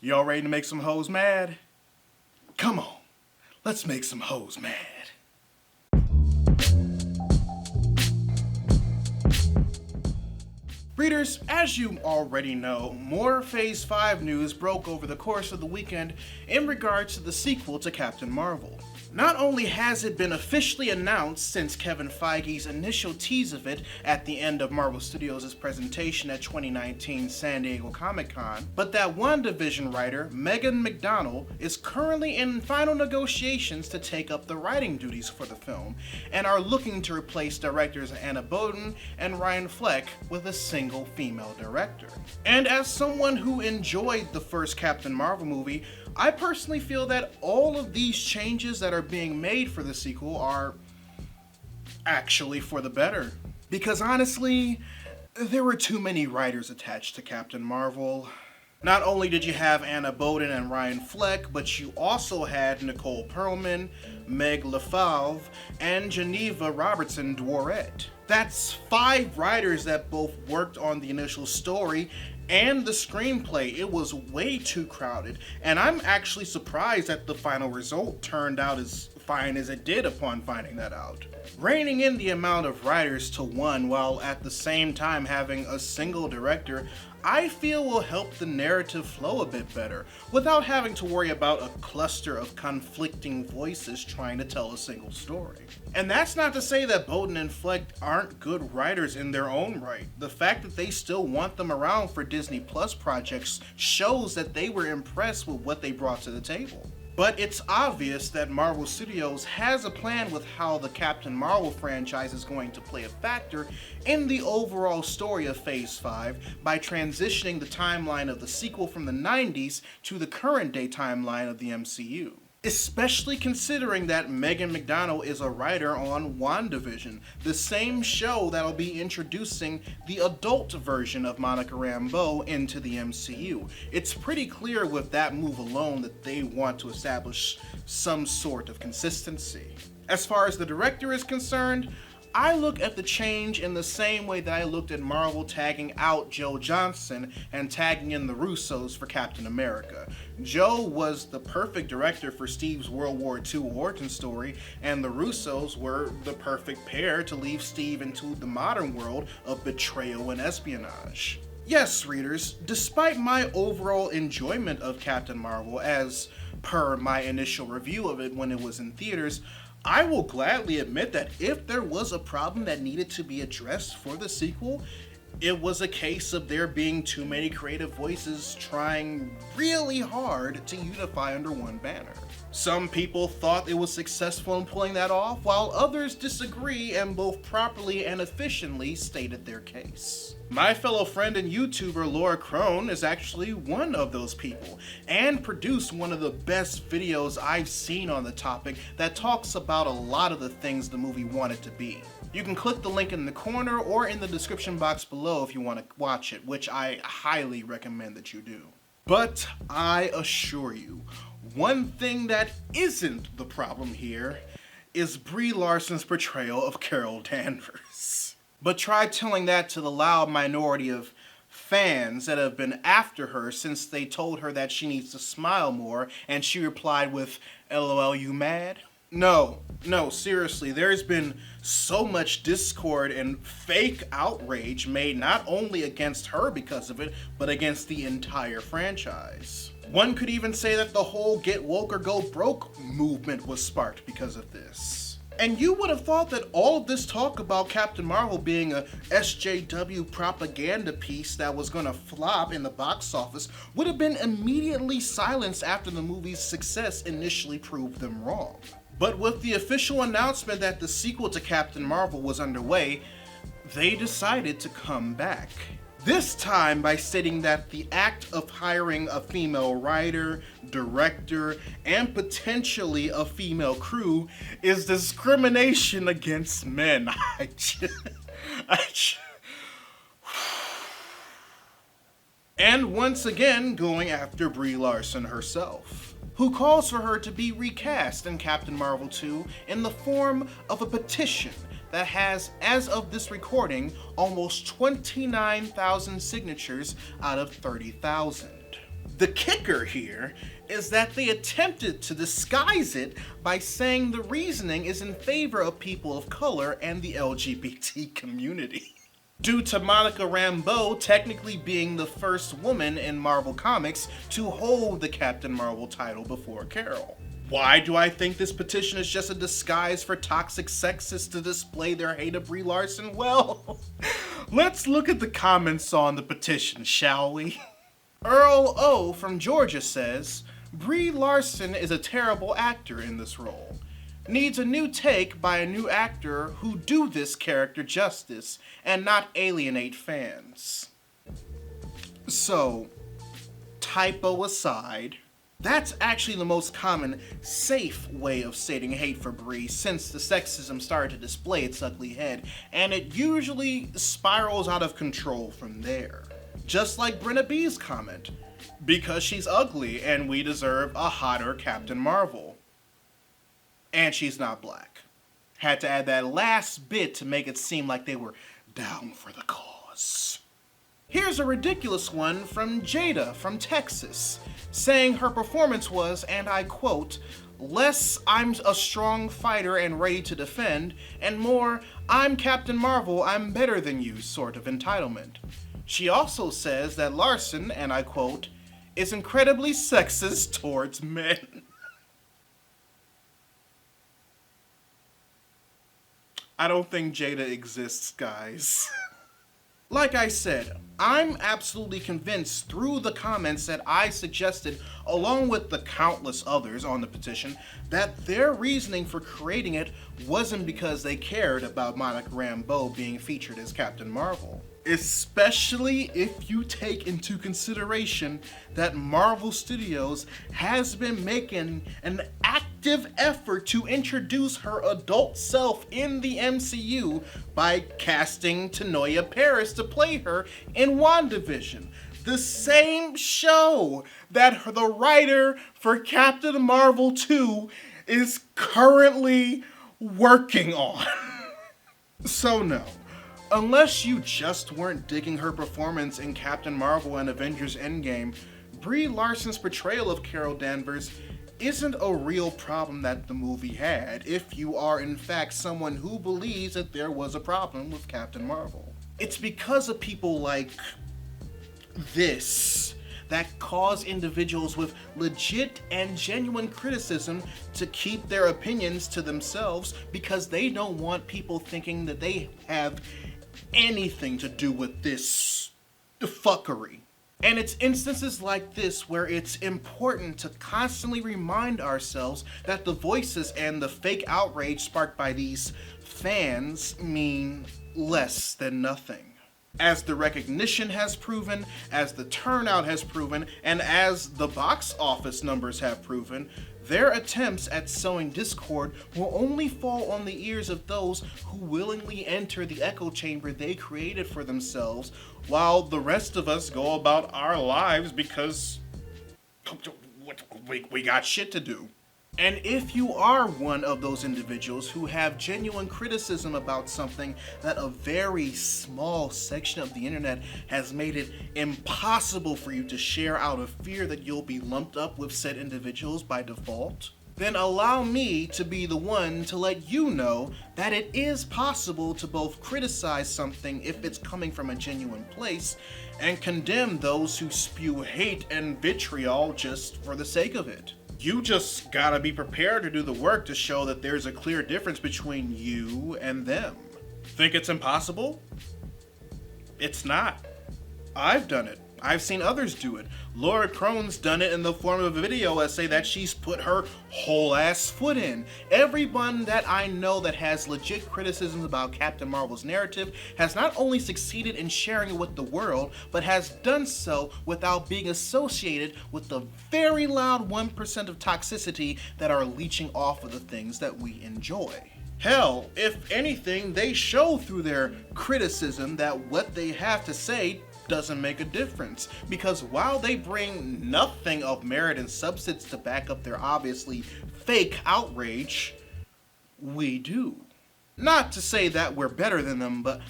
Y'all ready to make some hoes mad? Come on, let's make some hoes mad. Readers, as you already know, more Phase 5 news broke over the course of the weekend in regards to the sequel to Captain Marvel. Not only has it been officially announced since Kevin Feige's initial tease of it at the end of Marvel Studios' presentation at 2019 San Diego Comic-Con, but that WandaVision writer Megan McDonnell is currently in final negotiations to take up the writing duties for the film, and are looking to replace directors Anna Boden and Ryan Fleck with a single female director. And as someone who enjoyed the first Captain Marvel movie, I personally feel that all of these changes that are being made for the sequel are actually for the better. Because honestly, there were too many writers attached to Captain Marvel. Not only did you have Anna Boden and Ryan Fleck, but you also had Nicole Perlman, Meg LaFave, and Geneva Robertson Dworet. That's 5 writers that both worked on the initial story and the screenplay. It was way too crowded, and I'm actually surprised that the final result turned out as fine as it did upon finding that out. Reining in the amount of writers to one while at the same time having a single director, I feel will help the narrative flow a bit better, without having to worry about a cluster of conflicting voices trying to tell a single story. And that's not to say that Boden and Fleck aren't good writers in their own right. The fact that they still want them around for Disney Plus projects shows that they were impressed with what they brought to the table. But it's obvious that Marvel Studios has a plan with how the Captain Marvel franchise is going to play a factor in the overall story of Phase 5 by transitioning the timeline of the sequel from the 90s to the current day timeline of the MCU. Especially considering that Megan McDonnell is a writer on WandaVision, the same show that'll be introducing the adult version of Monica Rambeau into the MCU. It's pretty clear with that move alone that they want to establish some sort of consistency. As far as the director is concerned, I look at the change in the same way that I looked at Marvel tagging out Joe Johnston and tagging in the Russos for Captain America. Joe was the perfect director for Steve's World War II origin story, and the Russos were the perfect pair to leave Steve into the modern world of betrayal and espionage. Yes, readers, despite my overall enjoyment of Captain Marvel, as per my initial review of it when it was in theaters, I will gladly admit that if there was a problem that needed to be addressed for the sequel, it was a case of there being too many creative voices trying really hard to unify under one banner. Some people thought it was successful in pulling that off, while others disagree and both properly and efficiently stated their case. My fellow friend and YouTuber Laura Crone is actually one of those people, and produced one of the best videos I've seen on the topic that talks about a lot of the things the movie wanted to be. You can click the link in the corner or in the description box below if you want to watch it, which I highly recommend that you do. But I assure you, one thing that isn't the problem here is Brie Larson's portrayal of Carol Danvers. But try telling that to the loud minority of fans that have been after her since they told her that she needs to smile more, and she replied with, "LOL, you mad?" No, seriously, there's been so much discord and fake outrage made not only against her because of it, but against the entire franchise. One could even say that the whole get woke or go broke movement was sparked because of this. And you would have thought that all of this talk about Captain Marvel being a SJW propaganda piece that was gonna flop in the box office would have been immediately silenced after the movie's success initially proved them wrong. But with the official announcement that the sequel to Captain Marvel was underway, they decided to come back. This time by stating that the act of hiring a female writer, director, and potentially a female crew is discrimination against men. And once again going after Brie Larson herself, who calls for her to be recast in Captain Marvel 2 in the form of a petition that has, as of this recording, almost 29,000 signatures out of 30,000. The kicker here is that they attempted to disguise it by saying the reasoning is in favor of people of color and the LGBT community. Due to Monica Rambeau technically being the first woman in Marvel Comics to hold the Captain Marvel title before Carol. Why do I think this petition is just a disguise for toxic sexists to display their hate of Brie Larson? Well, let's look at the comments on the petition, shall we? Earl O from Georgia says, Brie Larson is a terrible actor in this role. Needs a new take by a new actor who do this character justice and not alienate fans. So, typo aside, that's actually the most common, safe way of stating hate for Brie since the sexism started to display its ugly head, and it usually spirals out of control from there. Just like Brenna B's comment, because she's ugly and we deserve a hotter Captain Marvel. And she's not black. Had to add that last bit to make it seem like they were down for the cause. Here's a ridiculous one from Jada from Texas, saying her performance was, and I quote, less I'm a strong fighter and ready to defend, and more I'm Captain Marvel, I'm better than you sort of entitlement. She also says that Larson, and I quote, is incredibly sexist towards men. I don't think Jada exists, guys. Like I said, I'm absolutely convinced through the comments that I suggested, along with the countless others on the petition, that their reasoning for creating it wasn't because they cared about Monica Rambeau being featured as Captain Marvel. Especially if you take into consideration that Marvel Studios has been making an active effort to introduce her adult self in the MCU by casting Tanoia Paris to play her in WandaVision, the same show that the writer for Captain Marvel 2 is currently working on. So no. Unless you just weren't digging her performance in Captain Marvel and Avengers Endgame, Brie Larson's portrayal of Carol Danvers isn't a real problem that the movie had, if you are in fact someone who believes that there was a problem with Captain Marvel. It's because of people like this that cause individuals with legit and genuine criticism to keep their opinions to themselves because they don't want people thinking that they have anything to do with this fuckery. And it's instances like this where it's important to constantly remind ourselves that the voices and the fake outrage sparked by these fans mean less than nothing. As the recognition has proven, as the turnout has proven, and as the box office numbers have proven, their attempts at sowing discord will only fall on the ears of those who willingly enter the echo chamber they created for themselves, while the rest of us go about our lives because we got shit to do. And if you are one of those individuals who have genuine criticism about something that a very small section of the internet has made it impossible for you to share out of fear that you'll be lumped up with said individuals by default, then allow me to be the one to let you know that it is possible to both criticize something if it's coming from a genuine place and condemn those who spew hate and vitriol just for the sake of it. You just gotta be prepared to do the work to show that there's a clear difference between you and them. Think it's impossible? It's not. I've done it. I've seen others do it. Laura Crone's done it in the form of a video essay that she's put her whole ass foot in. Everyone that I know that has legit criticisms about Captain Marvel's narrative has not only succeeded in sharing it with the world, but has done so without being associated with the very loud 1% of toxicity that are leeching off of the things that we enjoy. Hell, if anything, they show through their criticism that what they have to say doesn't make a difference, because while they bring nothing of merit and substance to back up their obviously fake outrage, we do. Not to say that we're better than them, but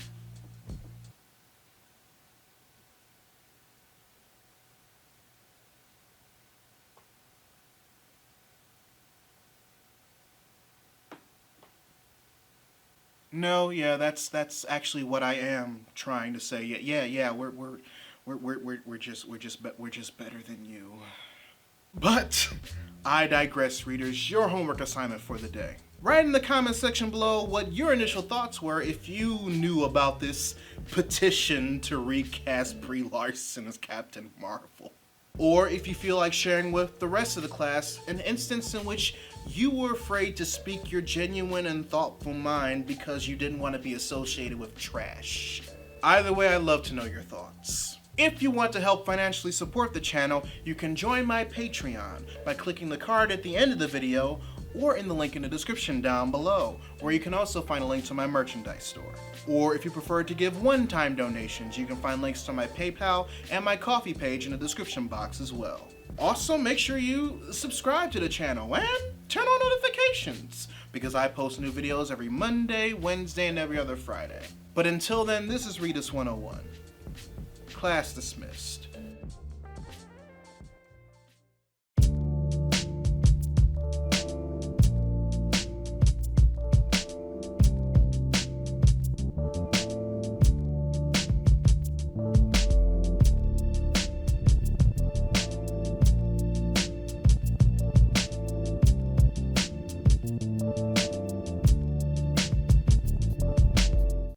No, yeah, that's actually what I am trying to say. Yeah, we're just better than you. But I digress, readers. Your homework assignment for the day. Write in the comment section below what your initial thoughts were if you knew about this petition to recast Brie Larson as Captain Marvel. Or if you feel like sharing with the rest of the class an instance in which you were afraid to speak your genuine and thoughtful mind because you didn't want to be associated with trash. Either way, I'd love to know your thoughts. If you want to help financially support the channel, you can join my Patreon by clicking the card at the end of the video or in the link in the description down below, where you can also find a link to my merchandise store. Or if you prefer to give one-time donations, you can find links to my PayPal and my Ko-fi page in the description box as well. Also, make sure you subscribe to the channel and turn on notifications, because I post new videos every Monday, Wednesday, and every other Friday. But until then, this is Readus 101. Class dismissed.